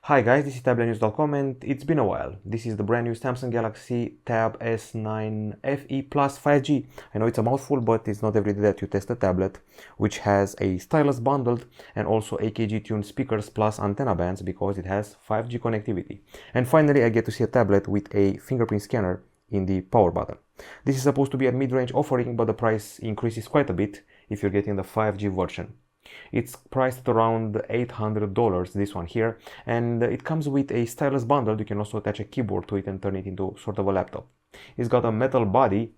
Hi guys, this is Tablet-News.com and it's been a while. This is the brand new Samsung Galaxy Tab S9 FE Plus 5G. I know it's a mouthful, but it's not every day that you test a tablet which has a stylus bundled and also AKG tuned speakers plus antenna bands because it has 5G connectivity. And finally, I get to see a tablet with a fingerprint scanner in the power button. This is supposed to be a mid-range offering, but the price increases quite a bit if you're getting the 5G version. It's priced at around $800, this one here, and it comes with a stylus bundle. You can also attach a keyboard to it and turn it into sort of a laptop. It's got a metal body,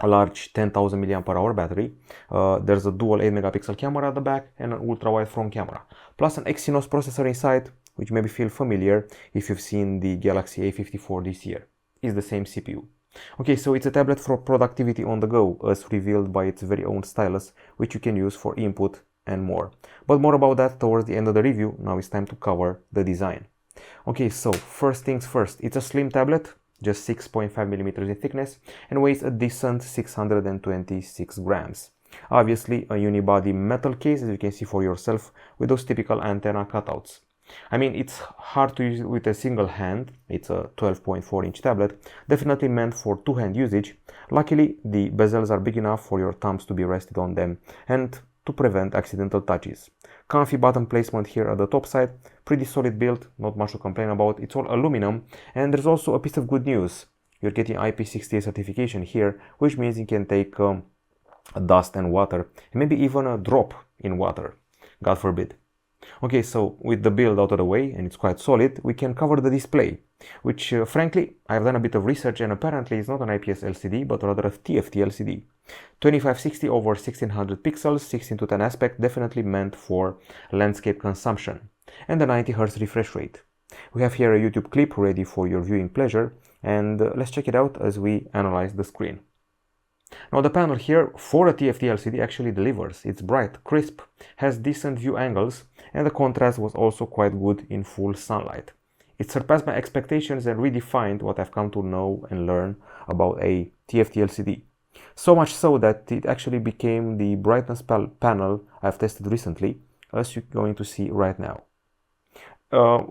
a large 10,000 mAh battery. There's a dual 8 megapixel camera at the back and an ultra-wide front camera, plus an Exynos processor inside, which maybe feel familiar if you've seen the Galaxy A54 this year. It's the same CPU. Okay, so it's a tablet for productivity on the go, as revealed by its very own stylus, which you can use for input and more. But more about that towards the end of the review. Now it's time to cover the design. Okay, so first things first, it's a slim tablet, just 6.5 millimeters in thickness and weighs a decent 626 grams. Obviously a unibody metal case, as you can see for yourself, with those typical antenna cutouts. I mean, it's hard to use it with a single hand. It's a 12.4-inch tablet, definitely meant for two-hand usage. Luckily, the bezels are big enough for your thumbs to be rested on them and to prevent accidental touches. Comfy button placement here at the top side, pretty solid build, not much to complain about. It's all aluminum, and there's also a piece of good news. You're getting IP68 certification here, which means you can take dust and water, and maybe even a drop in water, God forbid. Okay, so with the build out of the way, and it's quite solid, we can cover the display, which frankly, I've done a bit of research and apparently it's not an IPS LCD, but rather a TFT LCD. 2560 over 1600 pixels, 16:10 aspect, definitely meant for landscape consumption, and a 90 Hz refresh rate. We have here a YouTube clip ready for your viewing pleasure, and let's check it out as we analyze the screen. Now the panel here for a TFT LCD actually delivers. It's bright, crisp, has decent view angles, and the contrast was also quite good in full sunlight. It surpassed my expectations and redefined what I've come to know and learn about a TFT LCD. So much so that it actually became the brightness panel I've tested recently, as you're going to see right now.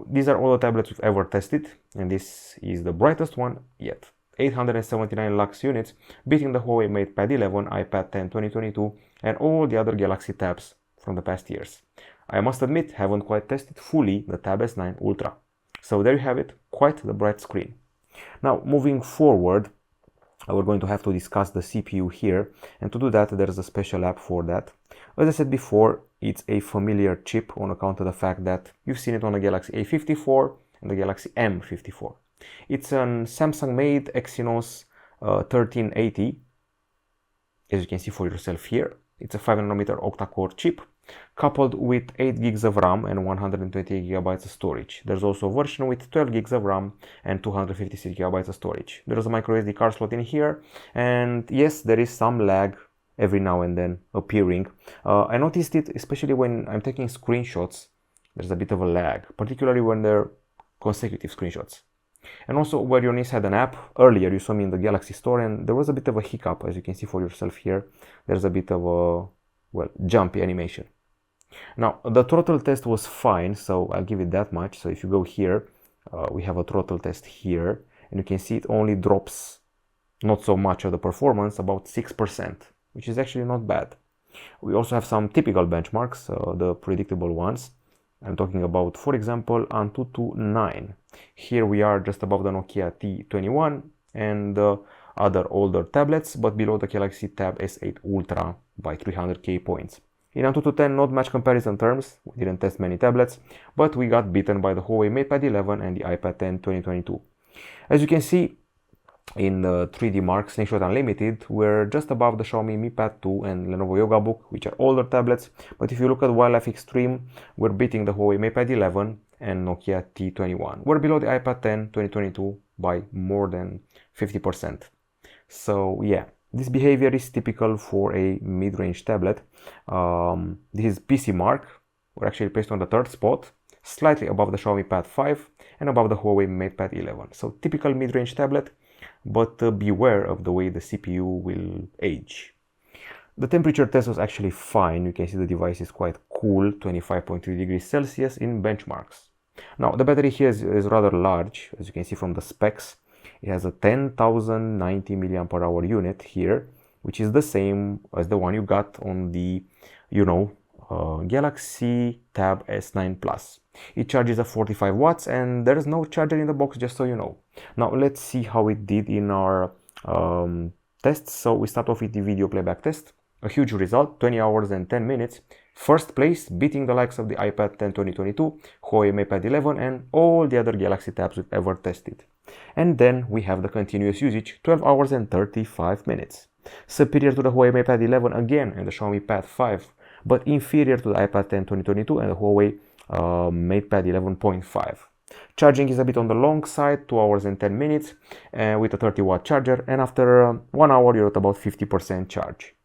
These are all the tablets we've ever tested, and this is the brightest one yet. 879 lux units, beating the Huawei MatePad 11, iPad 10 2022, and all the other Galaxy tabs from the past years. I must admit, haven't quite tested fully the Tab S9 Ultra. So there you have it, quite the bright screen. Now, moving forward, we're going to have to discuss the CPU here, and to do that, there's a special app for that. As I said before, it's a familiar chip on account of the fact that you've seen it on the Galaxy A54 and the Galaxy M54. It's a Samsung-made Exynos 1380, as you can see for yourself here. It's a 5nm octa-core chip, coupled with 8 gigs of RAM and 128 gigabytes of storage. There's also a version with 12 gigs of RAM and 256 gigabytes of storage. There's a microSD card slot in here, and yes, there is some lag every now and then appearing. I noticed it especially when I'm taking screenshots. There's a bit of a lag, particularly when they're consecutive screenshots. And also where your niece had an app, earlier you saw me in the Galaxy store and there was a bit of a hiccup, as you can see for yourself here. There's a bit of a, well, jumpy animation. Now the throttle test was fine, so I'll give it that much. So if you go here, we have a throttle test here, and you can see it only drops not so much of the performance, about 6%, which is actually not bad. We also have some typical benchmarks, the predictable ones. I'm talking about, for example, Antutu 9. Here we are just above the Nokia T21 and other older tablets, but below the Galaxy Tab S8 Ultra by 300k points. In Antutu 10, not much comparison terms, we didn't test many tablets, but we got beaten by the Huawei MatePad 11 and the iPad 10 2022. As you can see, in the 3D Mark Snapshot Unlimited, we're just above the Xiaomi Mi Pad 2 and Lenovo Yoga Book, which are older tablets, but if you look at Wildlife Extreme, we're beating the Huawei MatePad 11 and Nokia T21. We're below the iPad 10 2022 by more than 50%. So yeah, this behavior is typical for a mid-range tablet. This is PC Mark. We're actually placed on the third spot, slightly above the Xiaomi Pad 5 and above the Huawei MatePad 11. So typical mid-range tablet, but beware of the way the CPU will age. The temperature test was actually fine. You can see the device is quite cool, 25.3 degrees Celsius in benchmarks. Now the battery here is rather large, as you can see from the specs. It has a 10,090 milliampere hour unit here, which is the same as the one you got on the, Galaxy Tab S9 Plus. It charges at 45 watts and there is no charger in the box, just so you know. Now let's see how it did in our tests. So we start off with the video playback test. A huge result, 20 hours and 10 minutes. First place, beating the likes of the iPad 10 2022, Huawei MatePad 11 and all the other Galaxy Tabs we've ever tested. And then we have the continuous usage, 12 hours and 35 minutes. Superior to the Huawei MatePad 11 again and the Xiaomi Pad 5, but inferior to the iPad 10 2022 and the Huawei MatePad 11.5. Charging is a bit on the long side, 2 hours and 10 minutes with a 30-watt charger, and after 1 hour you're at about 50% charge.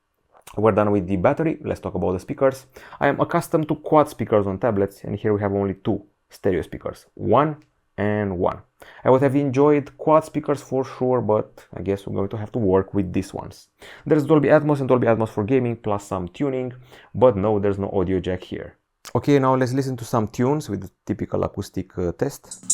We're done with the battery. Let's talk about the speakers. I am accustomed to quad speakers on tablets, and here we have only two stereo speakers, 1 and 1. I would have enjoyed quad speakers for sure, but I guess we're going to have to work with these ones. There's Dolby Atmos and Dolby Atmos for gaming, plus some tuning, but no, there's no audio jack here. Okay, now let's listen to some tunes with the typical acoustic test.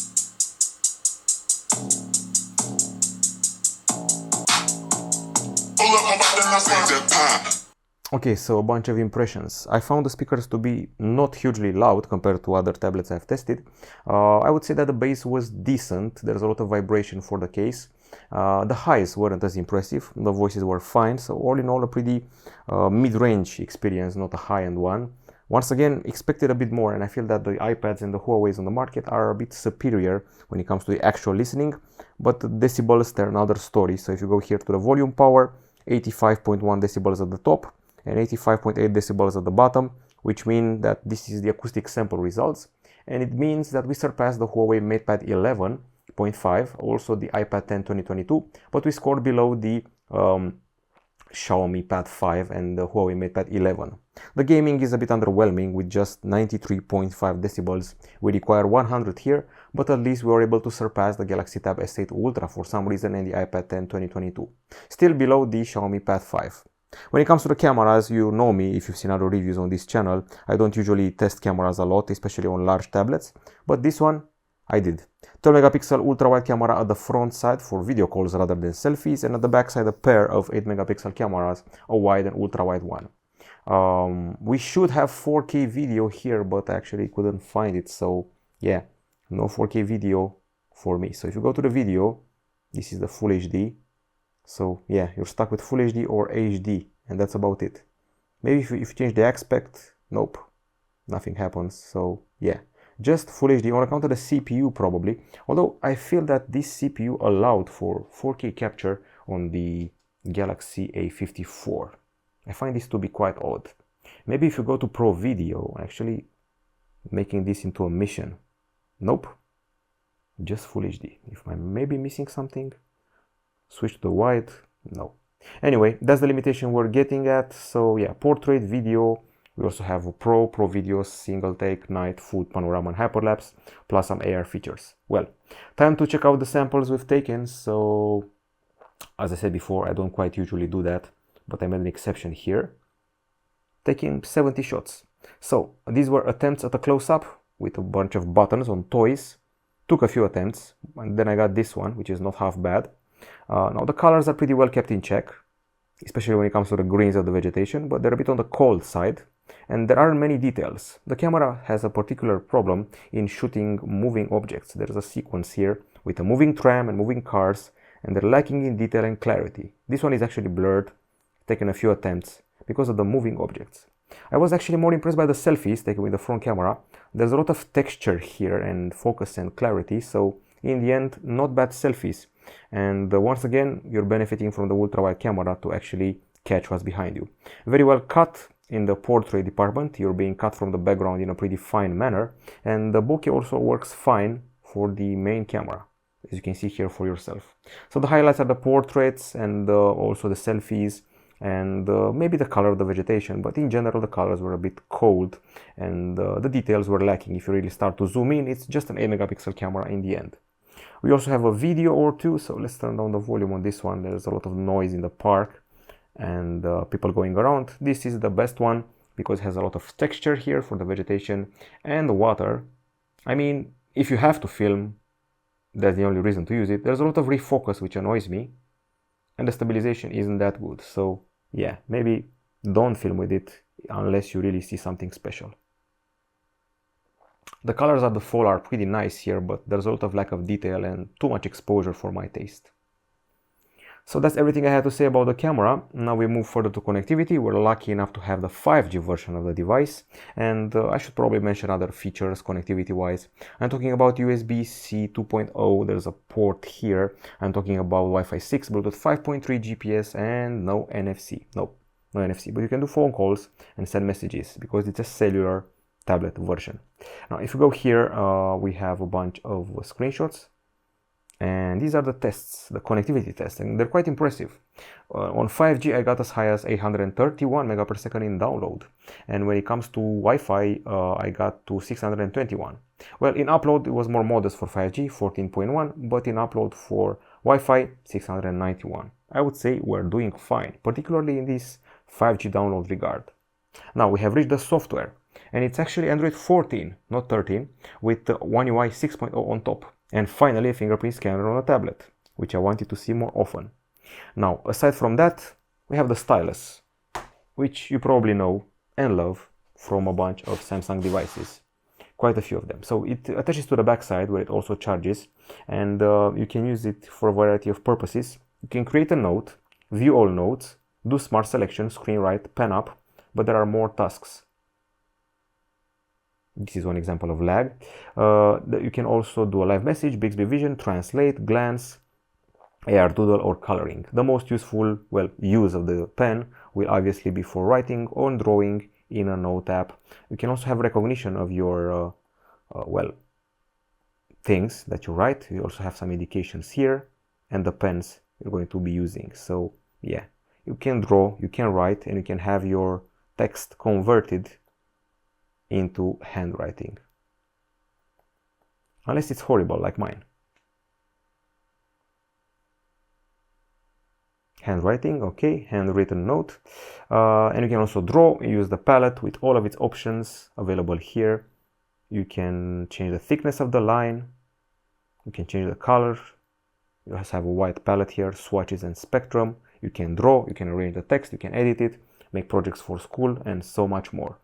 Okay, so a bunch of impressions. I found the speakers to be not hugely loud compared to other tablets I've tested. I would say that the bass was decent. There's a lot of vibration for the case. The highs weren't as impressive. The voices were fine. So all in all, a pretty mid-range experience, not a high-end one. Once again, expected a bit more, and I feel that the iPads and the Huawei's on the market are a bit superior when it comes to the actual listening. But the decibels, they're another story. So if you go here to the volume power, 85.1 decibels at the top and 85.8 decibels at the bottom, which mean that this is the acoustic sample results, and it means that we surpassed the Huawei MatePad 11.5, also the iPad 10 2022, but we scored below the Xiaomi Pad 5 and the Huawei MatePad 11. The gaming is a bit underwhelming with just 93.5 decibels. We require 100 here, but at least we were able to surpass the Galaxy Tab S8 Ultra for some reason and the iPad 10 2022. Still below the Xiaomi Pad 5. When it comes to the cameras, you know me if you've seen other reviews on this channel. I don't usually test cameras a lot, especially on large tablets, but this one I did. 12 megapixel ultra wide camera at the front side for video calls rather than selfies, and at the back side a pair of 8 megapixel cameras, a wide and ultra wide one. We should have 4K video here, but I actually couldn't find it, so yeah, no 4K video for me. So if you go to the video, this is the full HD. So yeah, you're stuck with Full HD or HD, and that's about it. Maybe if you change the aspect, nope, nothing happens. So yeah, just Full HD on account of the CPU probably. Although I feel that this CPU allowed for 4K capture on the Galaxy A54. I find this to be quite odd. Maybe if you go to Pro Video, actually making this into a mission. Nope, just Full HD. If I'm maybe missing something. Switch to the wide, no. Anyway, that's the limitation we're getting at. So yeah, portrait, video. We also have a Pro Video, single take, night, full panorama and hyperlapse, plus some AR features. Well, time to check out the samples we've taken. So as I said before, I don't quite usually do that, but I made an exception here, taking 70 shots. So these were attempts at a close-up with a bunch of buttons on toys. Took a few attempts, and then I got this one, which is not half bad. Now the colors are pretty well kept in check, especially when it comes to the greens of the vegetation, but they're a bit on the cold side, and there aren't many details. The camera has a particular problem in shooting moving objects. There's a sequence here with a moving tram and moving cars, and they're lacking in detail and clarity. This one is actually blurred, taken a few attempts because of the moving objects. I was actually more impressed by the selfies taken with the front camera. There's a lot of texture here and focus and clarity, so in the end, not bad selfies. And once again, you're benefiting from the ultra-wide camera to actually catch what's behind you. Very well cut in the portrait department. You're being cut from the background in a pretty fine manner. And the bokeh also works fine for the main camera, as you can see here for yourself. So the highlights are the portraits and also the selfies and maybe the color of the vegetation. But in general, the colors were a bit cold and the details were lacking. If you really start to zoom in, it's just an 8 megapixel camera in the end. We also have a video or two, so let's turn down the volume on this one. There's a lot of noise in the park and people going around. This is the best one because it has a lot of texture here for the vegetation and the water. I mean, if you have to film, that's the only reason to use it. There's a lot of refocus which annoys me, and the stabilization isn't that good. So yeah, maybe don't film with it unless you really see something special. The colors of the fall are pretty nice here, but there's a lot of lack of detail and too much exposure for my taste. So that's everything I had to say about the camera. Now we move further to connectivity. We're lucky enough to have the 5G version of the device, and I should probably mention other features connectivity wise. I'm talking about USB-C 2.0, there's a port here. I'm talking about Wi-Fi 6, Bluetooth 5.3, GPS, and no NFC. No NFC, but you can do phone calls and send messages because it's a cellular tablet version. Now if you go here, we have a bunch of screenshots. And these are the tests, the connectivity tests, and they're quite impressive. On 5G, I got as high as 831 megapers in download. And when it comes to Wi-Fi, I got to 621. Well, in upload, it was more modest for 5G, 14.1, but in upload for Wi-Fi, 691. I would say we're doing fine, particularly in this 5G download regard. Now, we have reached the software, and it's actually Android 14, not 13, with One UI 6.0 on top. And finally, a fingerprint scanner on a tablet, which I wanted to see more often. Now, aside from that, we have the stylus, which you probably know and love from a bunch of Samsung devices, quite a few of them. So it attaches to the backside where it also charges, and you can use it for a variety of purposes. You can create a note, view all notes, do smart selection, screen write, pen up, but there are more tasks. This is one example of lag. You can also do a live message, Bixby Vision, translate, glance, AR doodle, or coloring. The most useful, well, use of the pen will obviously be for writing or drawing in a note app. You can also have recognition of your, well, things that you write. You also have some indications here and the pens you're going to be using. So yeah, you can draw, you can write, and you can have your text converted into handwriting, unless it's horrible like mine. Handwriting, okay, handwritten note, and you can also draw. Use the palette with all of its options available here. You can change the thickness of the line, you can change the color. You also have a white palette here, swatches and spectrum. You can draw, you can arrange the text, you can edit it, make projects for school, and so much more.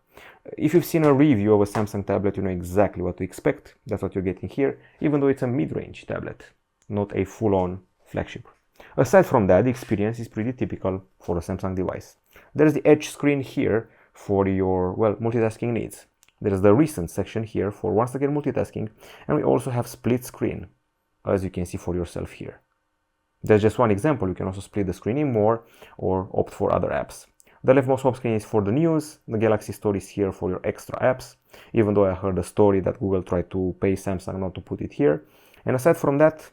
If you've seen a review of a Samsung tablet, you know exactly what to expect. That's what you're getting here, even though it's a mid-range tablet, not a full-on flagship. Aside from that, the experience is pretty typical for a Samsung device. There's the edge screen here for your, well, multitasking needs. There's the recent section here for once-again multitasking, and we also have split screen, as you can see for yourself here. There's just one example. You can also split the screen in more or opt for other apps. The leftmost home screen is for the news. The Galaxy Store is here for your extra apps, even though I heard a story that Google tried to pay Samsung not to put it here. And aside from that,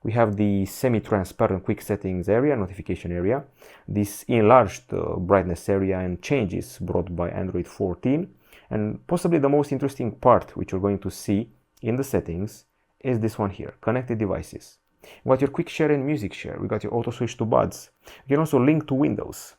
we have the semi-transparent quick settings area, notification area, this enlarged brightness area and changes brought by Android 14. And possibly the most interesting part, which you're going to see in the settings, is this one here, connected devices. We got your quick share and music share. We got your auto switch to buds. You can also link to Windows.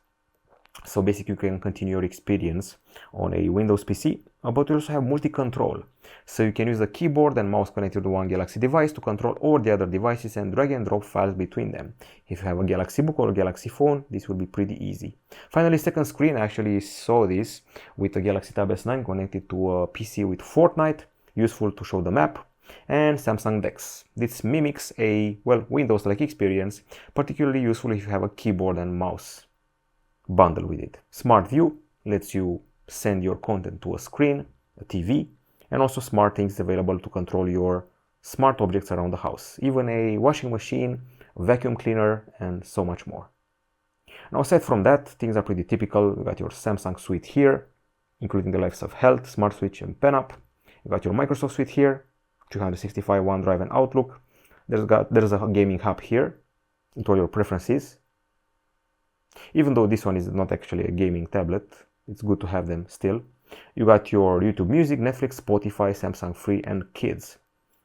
So basically you can continue your experience on a Windows PC, but you also have multi-control. So you can use the keyboard and mouse connected to one Galaxy device to control all the other devices and drag and drop files between them. If you have a Galaxy Book or a Galaxy phone, this will be pretty easy. Finally, second screen, I actually saw this with a Galaxy Tab S9 connected to a PC with Fortnite, useful to show the map, and Samsung DeX. This mimics a, well, Windows-like experience, particularly useful if you have a keyboard and mouse bundle with it. Smart View lets you send your content to a screen, a TV, and also smart things available to control your smart objects around the house, even a washing machine, vacuum cleaner, and so much more. Now, aside from that, things are pretty typical. You got your Samsung suite here, including the likes of Health, Smart Switch, and PenUp. You got your Microsoft suite here, 365 OneDrive and Outlook. There's a gaming hub here, with all your preferences. Even though this one is not actually a gaming tablet, it's good to have them still. You got your YouTube Music, Netflix, Spotify, Samsung Free, and Kids.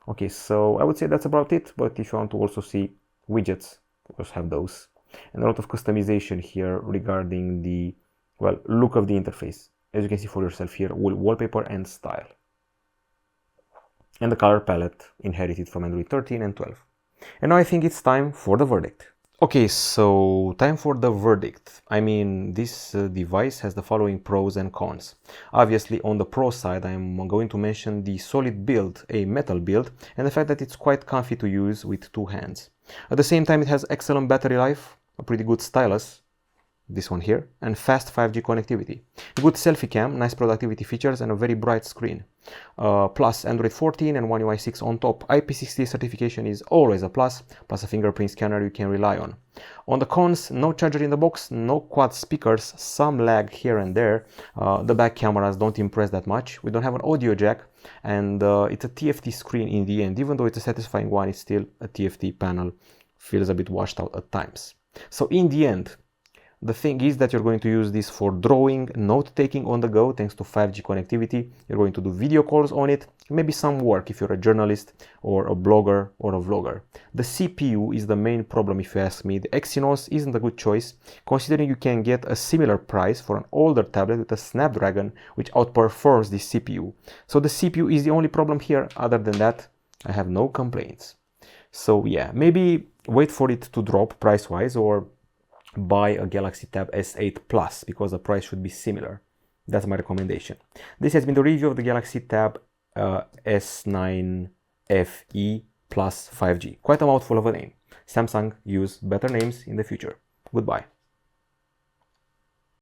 Okay, so I would say that's about it, but if you want to also see widgets, you also have those. And a lot of customization here regarding the, well, look of the interface. As you can see for yourself here, wallpaper and style. and the color palette inherited from Android 13 and 12. And now I think it's time for the verdict. Okay, so time for the verdict. I mean, this device has the following pros and cons. Obviously, on the pro side, I'm going to mention the solid build, a metal build, and the fact that it's quite comfy to use with two hands. At the same time, it has excellent battery life, a pretty good stylus, this one here, and fast 5G connectivity. Good selfie cam, nice productivity features, and a very bright screen. Plus Android 14 and One UI 6 on top. IP60 certification is always a plus a fingerprint scanner you can rely on. On the cons, no charger in the box, no quad speakers, some lag here and there. The back cameras don't impress that much. We don't have an audio jack, and it's a TFT screen in the end. Even though it's a satisfying one, it's still a TFT panel. Feels a bit washed out at times. So in the end, the thing is that you're going to use this for drawing, note-taking on the go thanks to 5G connectivity. You're going to do video calls on it, maybe some work if you're a journalist or a blogger or a vlogger. The CPU is the main problem if you ask me. The Exynos isn't a good choice, considering you can get a similar price for an older tablet with a Snapdragon which outperforms the CPU. So the CPU is the only problem here. Other than that, I have no complaints. So yeah, maybe wait for it to drop price-wise, or buy a Galaxy Tab S8 Plus because the price should be similar. That's my recommendation. This has been the review of the Galaxy Tab S9 FE Plus 5G. Quite a mouthful of a name. Samsung use better names in the future. Goodbye.